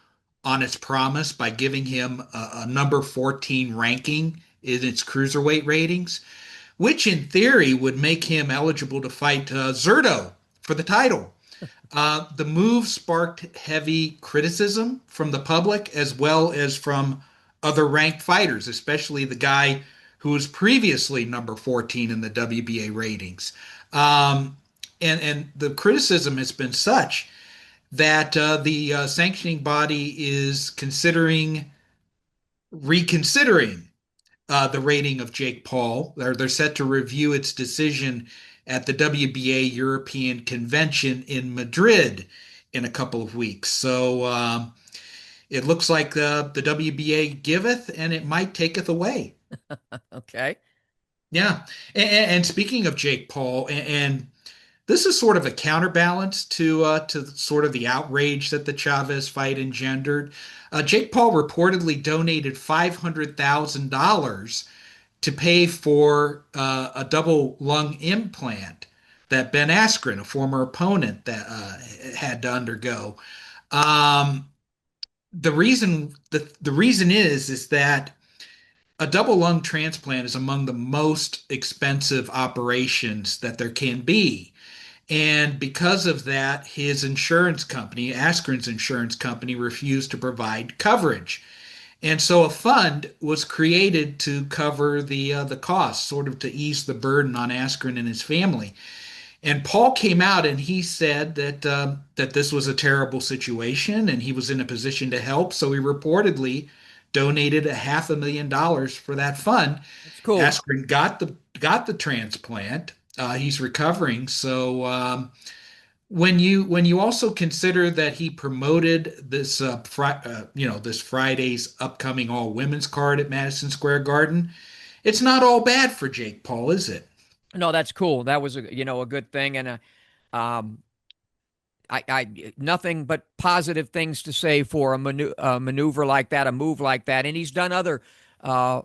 on its promise by giving him a number 14 ranking in its cruiserweight ratings, which in theory would make him eligible to fight Zurdo for the title. The move sparked heavy criticism from the public as well as from other ranked fighters, especially the guy who was previously number 14 in the WBA ratings. And the criticism has been such that the sanctioning body is reconsidering the rating of Jake Paul. They're set to review its decision at the WBA European Convention in Madrid in a couple of weeks. So it looks like the WBA giveth and it might taketh away. Okay. Yeah. And speaking of Jake Paul, and this is sort of a counterbalance to sort of the outrage that the Chavez fight engendered. Jake Paul reportedly donated $500,000 to pay for a double lung implant that Ben Askren, a former opponent, that had to undergo. Um, the reason is that a double lung transplant is among the most expensive operations that there can be. And because of that, his insurance company, Askren's insurance company, refused to provide coverage. And so a fund was created to cover the costs, sort of to ease the burden on Askren and his family. And Paul came out and he said that this was a terrible situation and he was in a position to help. So he reportedly donated $500,000 for that fund. That's cool. Askren got the transplant. He's recovering. So when you also consider that he promoted this this Friday's upcoming all women's card at Madison Square Garden, it's not all bad for Jake Paul, is it? No, that's cool. That was a good thing, and um, I nothing but positive things to say for a maneuver like that, a move like that, and he's done other uh,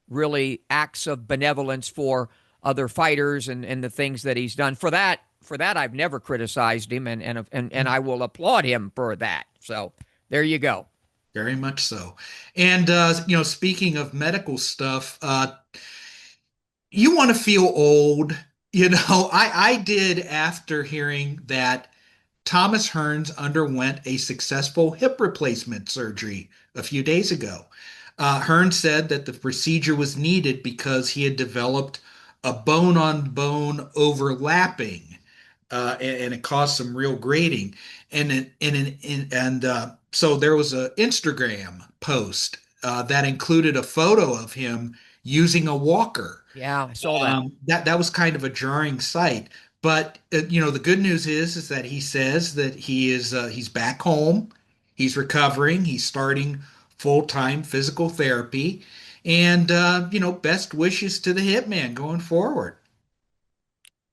really acts of benevolence for other fighters and the things that he's done. For that, I've never criticized him, and I will applaud him for that. So there you go. Very much so. And speaking of medical stuff, you want to feel old. I did after hearing that Thomas Hearns underwent a successful hip replacement surgery a few days ago. Hearns said that the procedure was needed because he had developed a bone-on-bone overlapping, and it caused some real grating. So there was an Instagram post that included a photo of him using a walker. Yeah, I saw that. That was kind of a jarring sight. But the good news is that he says that he's back home, he's recovering, he's starting full-time physical therapy, and best wishes to the Hitman going forward.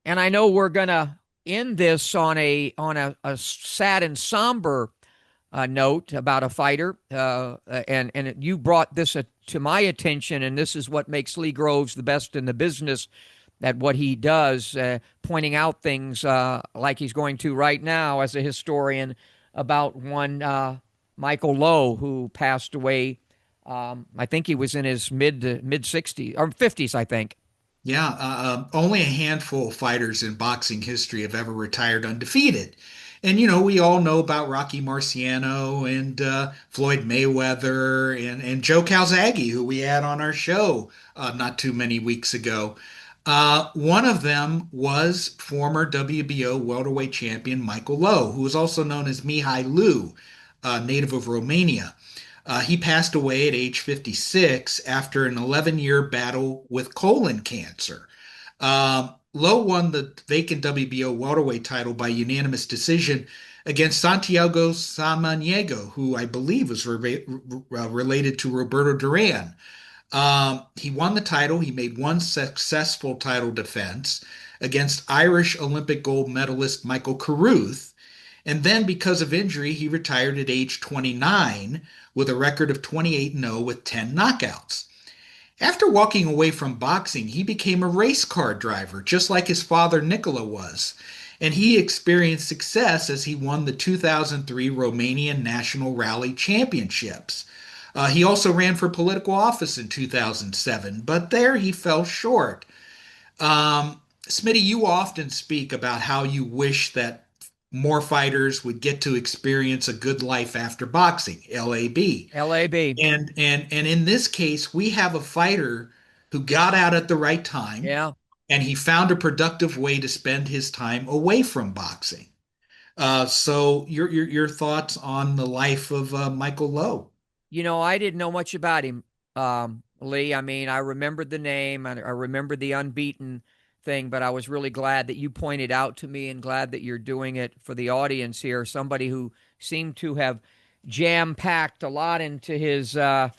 And I know we're gonna end this on a sad and somber note about a fighter, and you brought this to my attention, and this is what makes Lee Groves the best in the business at what he does, pointing out things like he's going to right now as a historian about one Michael Lowe who passed away. I think he was in his mid 60s or 50s, I think. Yeah, only a handful of fighters in boxing history have ever retired undefeated. And, we all know about Rocky Marciano and Floyd Mayweather and Joe Calzaghe, who we had on our show not too many weeks ago. One of them was former WBO welterweight champion Michael Lowe, who was also known as Mihai Lu, native of Romania. He passed away at age 56 after an 11-year battle with colon cancer. Lowe won the vacant WBO welterweight title by unanimous decision against Santiago Samaniego, who I believe was related to Roberto Duran. He won the title. He made one successful title defense against Irish Olympic gold medalist Michael Carruth. And then, because of injury, he retired at age 29 with a record of 28-0 with 10 knockouts. After walking away from boxing, he became a race car driver, just like his father Nicola was. And he experienced success as he won the 2003 Romanian National Rally Championships. He also ran for political office in 2007, but there he fell short. Smitty, you often speak about how you wish that more fighters would get to experience a good life after boxing, LAB. LAB. And in this case, we have a fighter who got out at the right time, Yeah. and he found a productive way to spend his time away from boxing. So your thoughts on the life of Michael Lowe? I didn't know much about him, Lee. I mean, I remembered the name. I remembered the unbeaten thing, but I was really glad that you pointed out to me and glad that you're doing it for the audience here. Somebody who seemed to have jam-packed a lot into his, what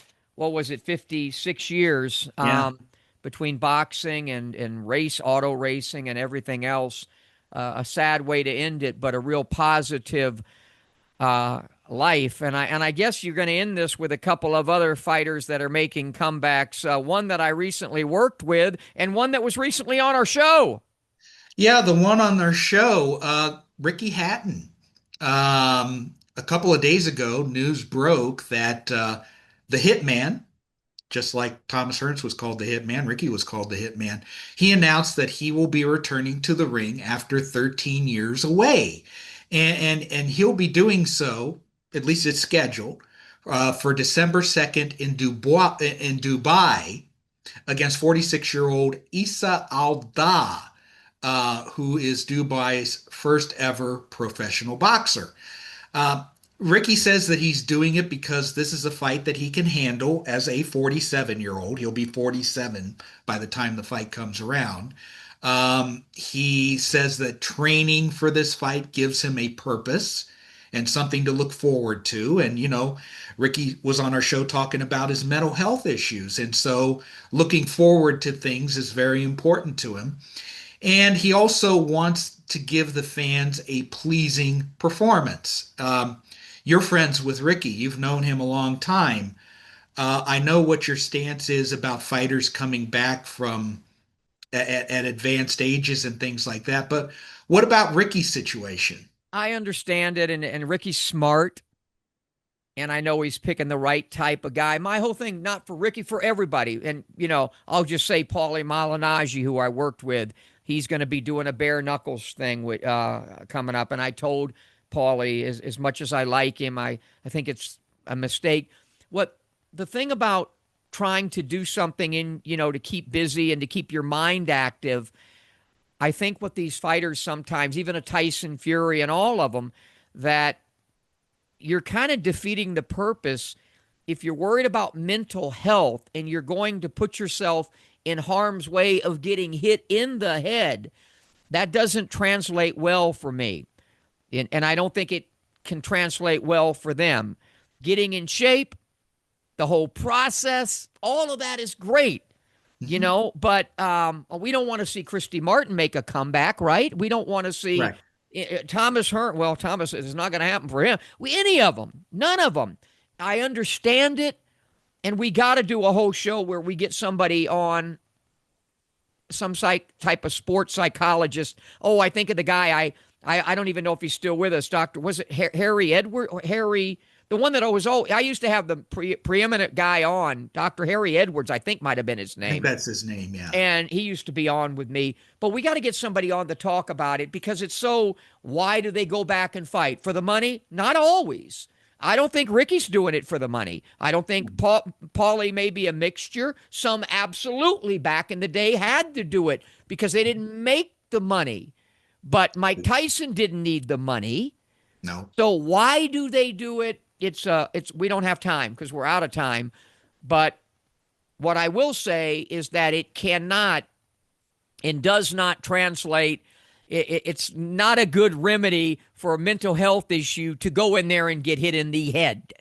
was it, 56 years Yeah. between boxing and auto racing and everything else. A sad way to end it, but a real positive life. And I guess you're going to end this with a couple of other fighters that are making comebacks. One that I recently worked with, and one that was recently on our show. Yeah, the one on their show, Ricky Hatton. A couple of days ago, news broke that the Hitman, just like Thomas Hearns was called the Hitman, Ricky was called the Hitman. He announced that he will be returning to the ring after 13 years away, and he'll be doing so, at least it's scheduled, for December 2nd in Dubai against 46-year-old Issa Alda, who is Dubai's first ever professional boxer. Ricky says that he's doing it because this is a fight that he can handle as a 47-year-old. He'll be 47 by the time the fight comes around. He says that training for this fight gives him a purpose and something to look forward to. And, Ricky was on our show talking about his mental health issues. And so looking forward to things is very important to him. And he also wants to give the fans a pleasing performance. You're friends with Ricky. You've known him a long time. I know what your stance is about fighters coming back from at advanced ages and things like that. But what about Ricky's situation? I understand it, and Ricky's smart, and I know he's picking the right type of guy. My whole thing, not for Ricky, for everybody. And, I'll just say Paulie Malignaggi, who I worked with, he's going to be doing a bare knuckles thing with coming up. And I told Paulie, as much as I like him, I think it's a mistake. What the thing about trying to do something to keep busy and to keep your mind active, I think what these fighters sometimes, even a Tyson Fury and all of them, that you're kind of defeating the purpose if you're worried about mental health and you're going to put yourself in harm's way of getting hit in the head. That doesn't translate well for me. And I don't think it can translate well for them. Getting in shape, the whole process, all of that is great, but we don't want to see Christy Martin make a comeback, right? We don't want to see Thomas Hearns. Well, Thomas, it's not going to happen for him. Any of them, none of them. I understand it, and we got to do a whole show where we get somebody on, some type of sports psychologist. Oh, I think of the guy, I don't even know if he's still with us. Was it Harry Edward? Harry, the one that I used to have the preeminent guy on, Dr. Harry Edwards, I think might have been his name. I think that's his name, yeah. And he used to be on with me. But we got to get somebody on to talk about it because it's why do they go back and fight? For the money? Not always. I don't think Ricky's doing it for the money. I don't think Paulie may be a mixture. Some absolutely back in the day had to do it because they didn't make the money. But Mike Tyson didn't need the money. No. So why do they do it? It's we don't have time because we're out of time. But what I will say is that it cannot and does not translate. It's not a good remedy for a mental health issue to go in there and get hit in the head.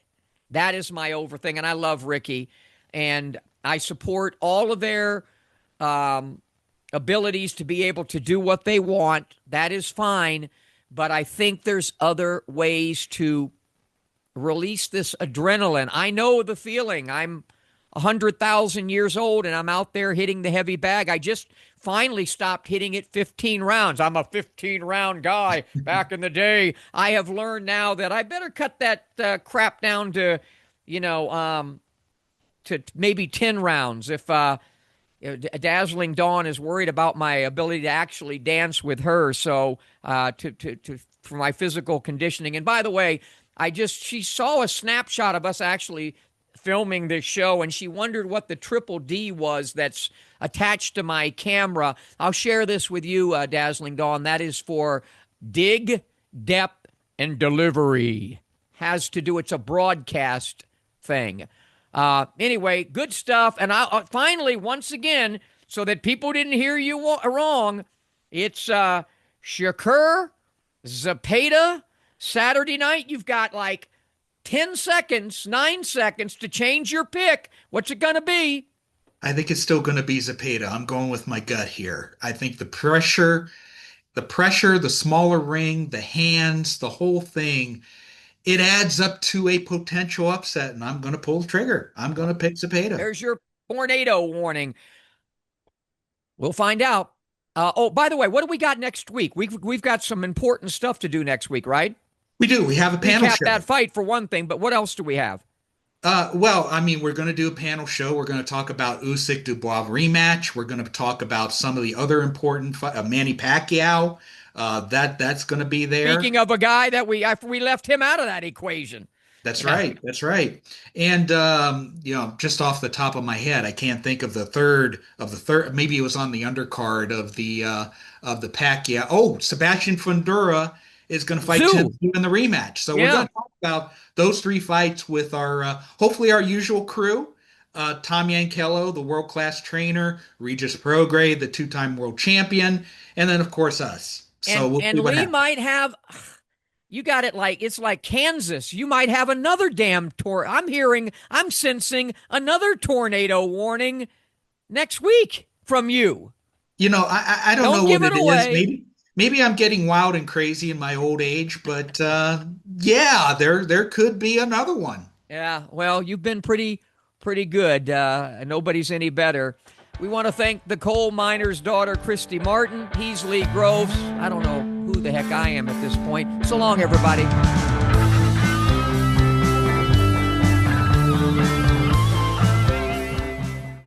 That is my thing. And I love Ricky. And I support all of their abilities to be able to do what they want. That is fine. But I think there's other ways to release this adrenaline. I know the feeling. I'm 100,000 years old and I'm out there hitting the heavy bag. I just finally stopped hitting it 15 rounds. I'm a 15-round guy back in the day. I have learned now that I better cut that crap down to, to maybe 10 rounds. If Dazzling Dawn is worried about my ability to actually dance with her, so for my physical conditioning. And by the way, she saw a snapshot of us actually filming this show, and she wondered what the triple D was that's attached to my camera. I'll share this with you, Dazzling Dawn. That is for dig, depth, and delivery. It's a broadcast thing. Anyway, good stuff. And finally, once again, so that people didn't hear you wrong, it's Shakur Zapata Saturday night. You've got like 10 seconds, 9 seconds to change your pick. What's it going to be? I think it's still going to be Zapata. I'm going with my gut here. I think the smaller ring, the hands, the whole thing, it adds up to a potential upset, and I'm going to pull the trigger. I'm going to pick Zapata. There's your tornado warning. We'll find out. By the way, what do we got next week? We've got some important stuff to do next week, right? We do. We have a panel show. That fight for one thing, but what else do we have? Well, I mean, we're going to do a panel show. We're going to talk about Usyk Dubois rematch. We're going to talk about some of the other important Manny Pacquiao. That's going to be there. Speaking of a guy that we left him out of that equation. That's right. That's right. And just off the top of my head, I can't think of the third. Maybe it was on the undercard of the Pacquiao. Oh, Sebastian Fundora is going to fight Tim Tszyu in the rematch. So we're going to talk about those three fights with our hopefully our usual crew. Tom Yankello, the world-class trainer, Regis Prograis, the two-time world champion, and then of course us. So Lee might have. You got it it's like Kansas. You might have another damn I'm sensing another tornado warning next week from you. I don't know what it is. Maybe I'm getting wild and crazy in my old age, but there could be another one. Yeah, well, you've been pretty good. Nobody's any better. We want to thank the coal miner's daughter, Christy Martin. He's Lee Groves. I don't know who the heck I am at this point. So long, everybody.